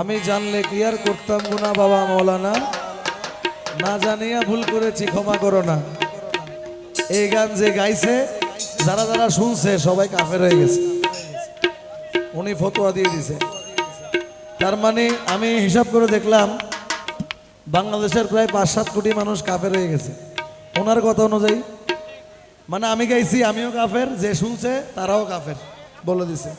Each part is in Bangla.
আমি জানলে কি আর করতাম গুনা বাবা মৌলানা, না জানিয়া ভুল করেছি ক্ষমা করো না। এই গান যে গাইছে যারা যারা শুনছে সবাই কাফের হয়ে গেছে, উনি ফতোয়া দিয়ে দিছে। তার মানে আমি হিসাব করে দেখলাম বাংলাদেশের প্রায় 5-7 কোটি মানুষ কাফের হয়ে গেছে ওনার কথা অনুযায়ী। মানে আমি গাইছি আমিও কাফের, যে শুনছে তারাও কাফের বলে দিছে।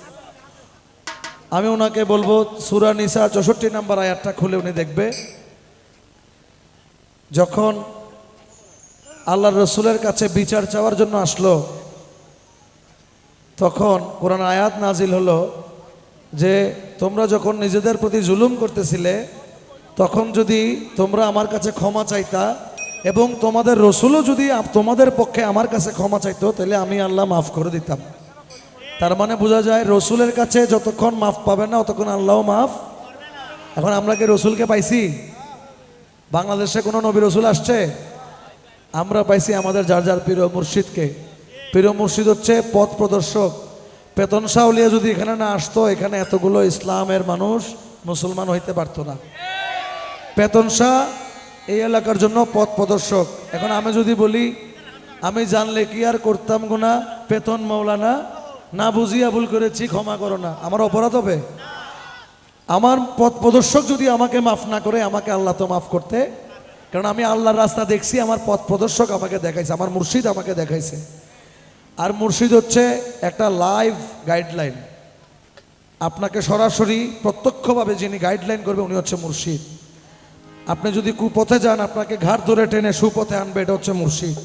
আমি ওনাকে বলবো সূরা নিসা 64 নম্বর আয়াতটা খুলে উনি দেখবে। যখন আল্লাহর রসুলের কাছে বিচার চাওয়ার জন্য আসলো তখন কোরআন আয়াত নাজিল হলো যে তোমরা যখন নিজেদের প্রতি জুলুম করতেছিলে তখন যদি তোমরা আমার কাছে ক্ষমা চাইতা এবং তোমাদের রসুলও যদি তোমাদের পক্ষে আমার কাছে ক্ষমা চাইতো তাহলে আমি আল্লাহ মাফ করে দিতাম। তার মানে বোঝা যায় রসুলের কাছে যতক্ষণ মাফ পাবে না ততক্ষণ আল্লাহও মাফ। এখন আমরা কি রসুলকে পাইছি? বাংলাদেশে কোনো নবী রসুল আসছে? আমরা পাইছি আমাদের যার যার পীর মুর্শিদকে। পীর মুর্শিদ হচ্ছে পথ প্রদর্শক। পেতন শাউলিয়া যদি এখানে না আসতো এখানে এতগুলো ইসলামের মানুষ মুসলমান হইতে পারতো না। পেতন শাহ এই এলাকার জন্য পথ প্রদর্শক। এখন আমি যদি বলি আমি জানলে কি আর করতাম গুনা পেতন মৌলানা, না বুঝিয়া ভুল করেছি ক্ষমা করো না, আমার অপরাধ হবে? আমার পথ প্রদর্শক যদি আমাকে মাফ না করে আমাকে আল্লাহ তো মাফ করতে, কারণ আমি আল্লাহর রাস্তা দেখছি, আমার পথ প্রদর্শক আমাকে দেখাইছে, আমার মুর্শিদ আমাকে দেখাইছে। আর মুর্শিদ হচ্ছে একটা লাইভ গাইডলাইন, আপনাকে সরাসরি প্রত্যক্ষভাবে যিনি গাইডলাইন করবে উনি হচ্ছে মুর্শিদ। আপনি যদি কুপথে যান আপনাকে ঘাট ধরে টেনে সুপথে আনবে, এটা হচ্ছে মুর্শিদ।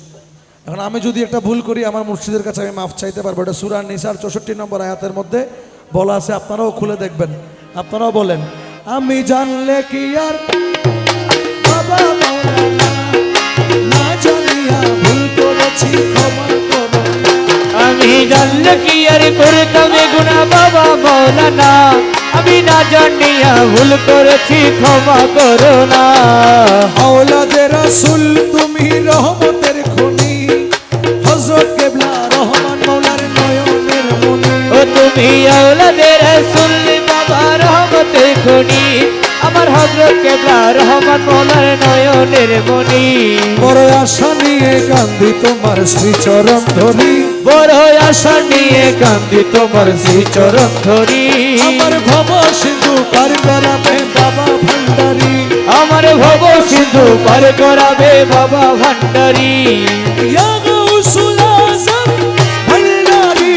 এখন আমি যদি একটা ভুল করি আমার মুর্শিদের কাছে আমি মাফ চাইতে পারবো। এটা সূরা নিসার 64 নম্বর আয়াতের মধ্যে বলা আছে, আপনারাও খুলে দেখবেন, আপনারাও বলেন আমি জানলে কি আর বাবা মৌলানা, না জানিয়া ভুল করেছি ক্ষমা করো। আমি জানলে কি আর করতাম গুনাহ বাবা মৌলানা, আমি না জানিয়া ভুল করেছি ক্ষমা করো না। আওলাদে রাসূল তুমি রহমতের খনি, হযরত কিবলা রহমান মওলার নয়নের মনি। ও তুমি আওলাদে রাসূল বাবা রহমতের খনি, আমার হযরত কিবলা রহমান মওলার নয়নের মনি। বড় আশা নিয়ে কান্দি তোমার শ্রীচরণ ধরি, বড় আশা নিয়ে কান্দি তোমার শ্রীচরণ ধরি। আমার ভব সিন্ধু পার করাবে বাবা ভান্ডারি, আমার ভব সিন্ধু পার করাবে বাবা ভান্ডারি। ইয়া গাউসুল আযম ভান্ডারি,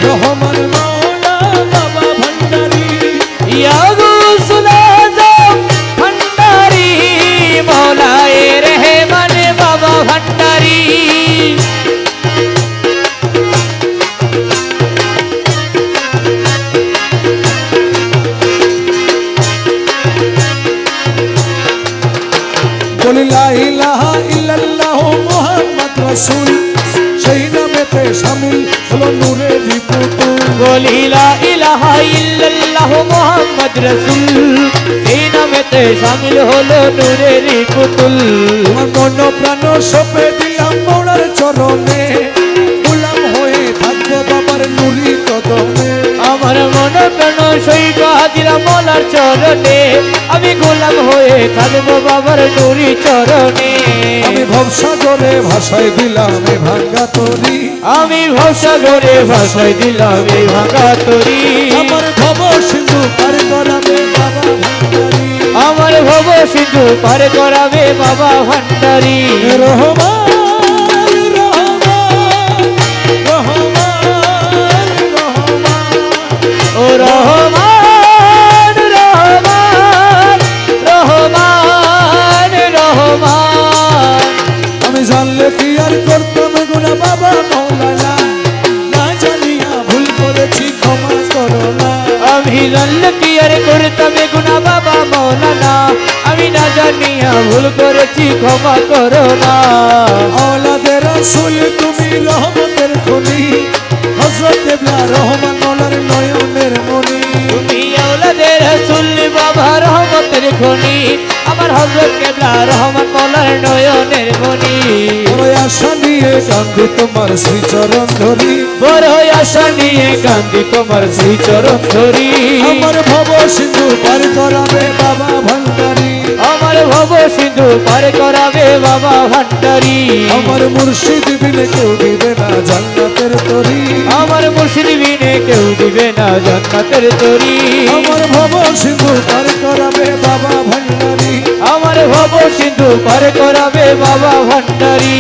রহমান মওলা বাবা ভান্ডারি। ইয়া গাউসুল আযম ভান্ডারি, মওলায়ে রহমান বাবা ভান্ডারি। বলি লা ইলাহা ইল্লাল্লাহু মুহাম্মদ রাসূল, সেই নামেতে শামিল হলো নূরের পুতুল। বলি লা ইলাহা ইল্লাল্লাহ মুহাম্মদ রাসূল, এই নামেতে শামিল হলো নূরের পুতুল। আমার মন প্রাণ সঁপে দিলাম মওলার চরণে, গোলাম হয়ে থাকবো বাবার নূরি কদমে। আমার মন প্রাণ সইবা দিলাম মওলার চরণে, আমি গোলাম হয়ে থাকবো বাবার নূরি চরণে। আমি ভবসাগরে ভাষায় দিলাম এ ভাঙ্গা তরি, আমি ভবসাগরে ভাসাই দিলাম এই ভাঙা তরি। আমার ভব সিন্ধু পার করাবে বাবা ভান্ডারি। আমার ভব সিন্ধু পার করাবে বাবা ভান্ডারি। রহমান রহমান রহমান রহমান, ও রহমান রহমান রহমান রহমান। আমি জানলে কি আর করতাম গুনাহ বাবা মৌলানা, না জানিয়া ভুল করেছি ক্ষমা করো না। আমি জানলে কি আর করতাম গুনাহ বাবা মৌলানা, আমি না জানিয়া ভুল করেছি ক্ষমা করো না। আওলাদে রাসূল তুমি রহমতের খনি, হযরত কিবলা রহমান মওলার নয়নের মনি। তুমি আওলাদে রাসূল বাবা রহমতের খনি আমার হযরত কেবলা রহমান মৌলার নয়নের মনি বড় আশা নিয়ে কান্দি তোমার শ্রীচরণ ধরি বড় আশা নিয়ে কান্দি তোমার শ্রীচরণ ধরি আমার ভব সিন্ধু পার করাবে বাবা ভান্ডারী আমার ভব সিন্ধু পার করাবে বাবা ভান্ডারী আমার মুর্শিদ বিনে কেউ দিবে না জান্নাতের তরি আমার মুর্শিদ বিনে কেউ দিবে না জান্নাতের তরি আমার ভব সিন্ধু পার করাবে বাবা ভান্ডারী আমার ভব সিন্ধু পার করাবে বাবা ভান্ডারী